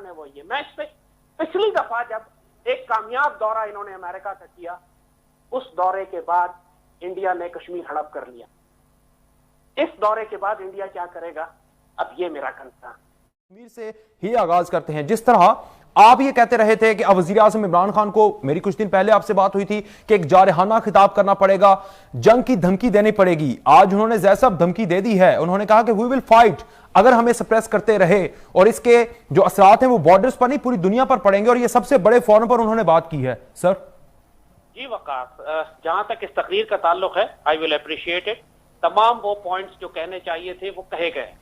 Concern है वो ये, मैं इस पे पिछली दफा जब एक कामयाब दौरा इन्होंने अमेरिका का किया, उस दौरे के बाद इंडिया ने कश्मीर हड़प कर लिया। इस दौरे के बाद इंडिया क्या करेगा, अब ये मेरा कंसर्न। कश्मीर से ही आगाज करते हैं। जिस तरह आप ये कहते रहे थे कि अब वजीर आज़म इमरान खान को, मेरी कुछ दिन पहले आपसे बात हुई थी कि एक जारहाना खिताब करना पड़ेगा, जंग की धमकी देनी पड़ेगी। आज उन्होंने जैसा धमकी दे दी है, उन्होंने कहा कि वी विल फाइट अगर हमें सप्रेस करते रहे, और इसके जो असरात हैं वो बॉर्डर्स पर नहीं पूरी दुनिया पर पड़ेंगे, और ये सबसे बड़े फोरम पर उन्होंने बात की है। सर जी वकास, जहां तक इस तकरीर का ताल्लुक है, आई विल अप्रिशिएट इट। तमाम वो पॉइंट्स जो कहने चाहिए थे वो कहे गए,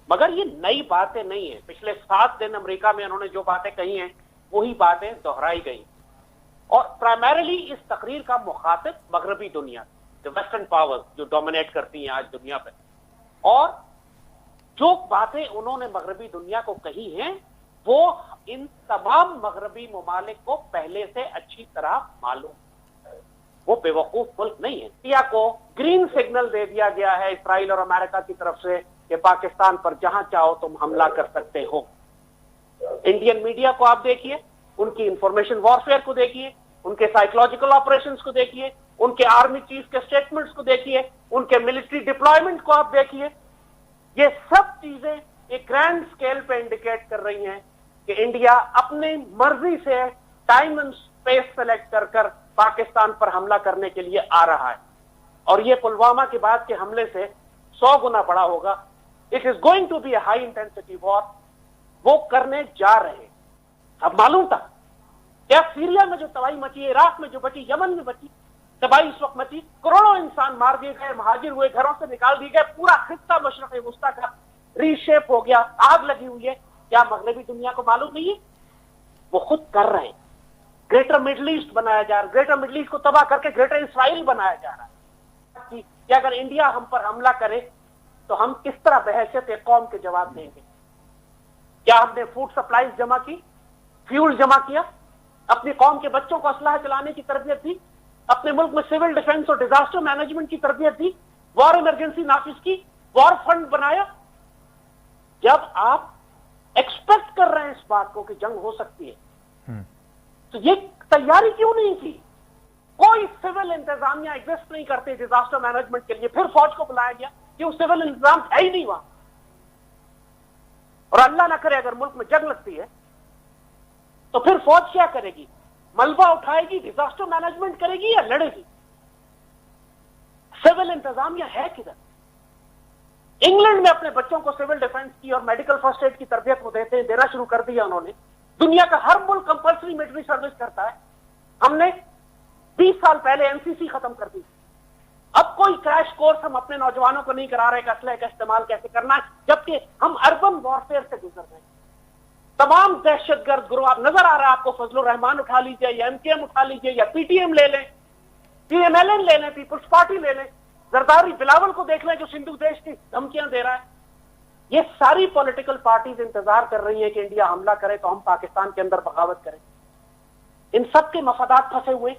मगर ये नई बातें नहीं है। पिछले 7 दिन अमेरिका में उन्होंने जो बातें कही हैं वही बातें दोहराई गई, और प्राइमरीली इस तकरीर का मुखातिब मगरबी दुनिया, जो वेस्टर्न पावर्स जो डोमिनेट करती हैं आज दुनिया पे, और जो बातें उन्होंने मगरबी दुनिया को कही हैं वो इन तमाम मगरबी ममालिक को पहले से अच्छी तरह मालूम। वो बेवकूफ मुल्क नहीं है। इंडिया को ग्रीन सिग्नल दे दिया गया है इसराइल और अमेरिका की तरफ से कि पाकिस्तान पर जहां चाहो तुम हमला कर सकते हो। इंडियन मीडिया को आप देखिए, उनकी इंफॉर्मेशन वॉरफेयर को देखिए, उनके साइकोलॉजिकल ऑपरेशंस को देखिए, उनके आर्मी चीफ के स्टेटमेंट्स को देखिए, उनके मिलिट्री डिप्लॉयमेंट को आप देखिए। ये सब चीजें एक ग्रैंड स्केल पे इंडिकेट कर रही हैं कि इंडिया अपनी मर्जी से टाइम एंड स्पेस सेलेक्ट कर कर पाकिस्तान पर हमला करने के लिए आ रहा है, और ये पुलवामा के बाद के हमले से 100 गुना बड़ा होगा। It is going to be a high intensity war. वो करने जा रहे हैं। अब मालूम था क्या सीरिया में जो तबाही मची है, इराक में जो बची, यमन में बची तबाही इस वक्त मची, करोड़ों इंसान मार दिए गए, महाजिर हुए, घरों से निकाल दिए गए, पूरा खित्ता मशरक़ वुस्ता का रीशेप हो गया, आग लगी हुई है। क्या मगरबी दुनिया को मालूम नहीं है? वो खुद कर रहे हैं। ग्रेटर मिडल ईस्ट बनाया जा रहा है, ग्रेटर मिडल ईस्ट को तबाह करके ग्रेटर इसराइल बनाया जा रहा है कि अगर इंडिया हम पर हमला करे तो हम किस तरह बहैसियत एक कौम के जवाब देंगे। क्या हमने फूड सप्लाईज जमा की, फ्यूल जमा किया, अपनी कौम के बच्चों को असलाह चलाने की तरबियत दी, अपने मुल्क में सिविल डिफेंस और डिजास्टर मैनेजमेंट की तरबियत दी, वॉर इमरजेंसी नाफिज की, वॉर फंड बनाया? जब आप एक्सपेक्ट कर रहे हैं इस बात को कि जंग हो सकती है, तो ये तैयारी क्यों नहीं की? कोई सिविल इंतजामिया एग्जिस्ट नहीं करते डिजास्टर मैनेजमेंट के लिए, फिर फौज को बुलाया गया, क्यों? सिविल इंतजाम है ही नहीं वहां। और अल्लाह ना करे अगर मुल्क में जंग लगती है तो फिर फौज क्या करेगी? मलबा उठाएगी, डिजास्टर मैनेजमेंट करेगी या लड़ेगी? सिविल इंतजामिया है किधर? इंग्लैंड में अपने बच्चों को सिविल डिफेंस की और मेडिकल फर्स्ट एड की तरबियत को देना शुरू कर दिया उन्होंने। दुनिया का हर मुल्क कंपल्सरी मिलिट्री सर्विस करता है। हमने 20 साल पहले एनसीसी खत्म कर दी। अब कोई क्रैश कोर्स हम अपने नौजवानों को नहीं करा रहे कि असलहे का इस्तेमाल कैसे करना है, जबकि हम अर्बन वॉरफेयर से गुजर रहे हैं। तमाम दहशतगर्द ग्रुप, आप नजर आ रहा है आपको, फजलुर रहमान उठा लीजिए या एमकेएम उठा लीजिए या पीटीएम ले लें, पीएमएलएन ले लें, पीपुल्स पार्टी ले लें, जरदारी बिलावल को देख लें जो सिंधु देश की धमकियां दे रहा है। ये सारी पॉलिटिकल पार्टीज इंतजार कर रही है कि इंडिया हमला करे तो हम पाकिस्तान के अंदर बगावत करें। इन सबके मफादात फंसे हुए,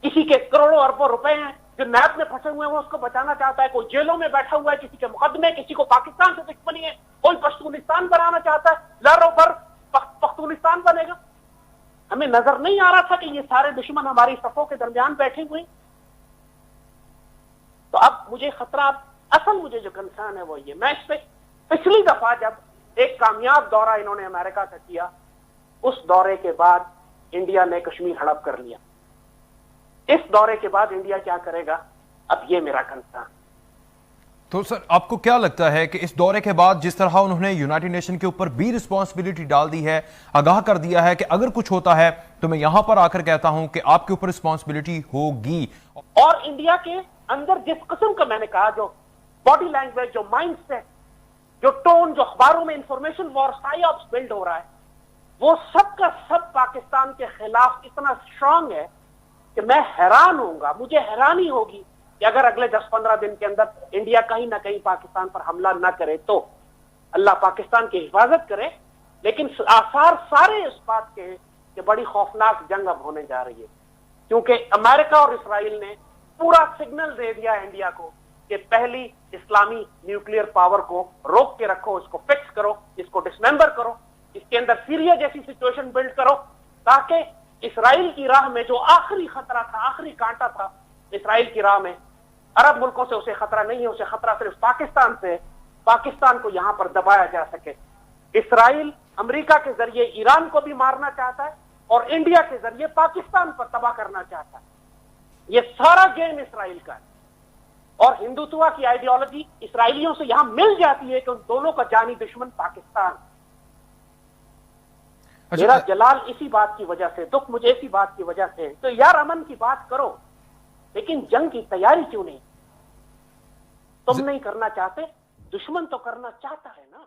किसी के करोड़ों अरबों रुपए हैं जो नैब में फंसे हुए हैं, वो उसको बचाना चाहता है। कोई जेलों में बैठा हुआ है, किसी के मुकदमे, किसी को पाकिस्तान से दुश्मनी है, कोई पश्तूनिस्तान बनाना चाहता है, लहरों पर पख्तूनिस्तान बनेगा। हमें नजर नहीं आ रहा था कि ये सारे दुश्मन हमारी सफों के दरमियान बैठे हुए। तो अब मुझे खतरा, असल मुझे जो कंसर्न है वो ये, मैं इस पे पिछली दफा जब एक कामयाब दौरा इन्होंने अमेरिका का किया, उस दौरे के बाद इंडिया ने कश्मीर हड़प कर लिया। इस दौरे के बाद इंडिया क्या करेगा, अब ये मेरा कंसर्न। तो सर आपको क्या लगता है कि इस दौरे के बाद जिस तरह उन्होंने यूनाइटेड नेशन के ऊपर भी रिस्पॉन्सिबिलिटी डाल दी है, आगाह कर दिया है कि अगर कुछ होता है तो मैं यहां पर आकर कहता हूं कि आपके ऊपर रिस्पॉन्सिबिलिटी होगी, और इंडिया के अंदर जिस किस्म का मैंने कहा जो बॉडी लैंग्वेज, जो माइंड सेट, जो टोन, जो अखबारों में इंफॉर्मेशन वॉर, साइऑप्स बिल्ड हो रहा है, वो सब का सब पाकिस्तान के खिलाफ इतना स्ट्रांग है कि मैं हैरान होऊंगा, मुझे हैरानी होगी कि अगर अगले 10-15 दिन के अंदर इंडिया कहीं ना कहीं पाकिस्तान पर हमला ना करे तो अल्लाह पाकिस्तान की हिफाजत करे। लेकिन आसार सारे इस बात के हैं कि बड़ी खौफनाक जंग अब होने जा रही है, क्योंकि अमेरिका और इसराइल ने पूरा सिग्नल दे दिया इंडिया को कि पहली इस्लामी न्यूक्लियर पावर को रोक के रखो, इसको फिक्स करो, इसको डिसमेंबर करो। इसके अंदर सीरिया जैसी सिचुएशन बिल्ड करो, ताकि इसराइल की राह में जो आखिरी खतरा था, आखिरी कांटा था इसराइल की राह में, अरब मुल्कों से उसे खतरा नहीं है, उसे खतरा सिर्फ पाकिस्तान से है, पाकिस्तान को यहां पर दबाया जा सके। इसराइल अमेरिका के जरिए ईरान को भी मारना चाहता है और इंडिया के जरिए पाकिस्तान पर तबाह करना चाहता है। यह सारा गेम इसराइल का है और हिंदुत्व की आइडियोलॉजी इसराइलियों से यहां मिल जाती है कि उन दोनों का जानी दुश्मन पाकिस्तान। मेरा जलाल इसी बात की वजह से, दुख मुझे इसी बात की वजह से। तो यार अमन की बात करो, लेकिन जंग की तैयारी क्यों नहीं? तुम नहीं करना चाहते, दुश्मन तो करना चाहता है ना।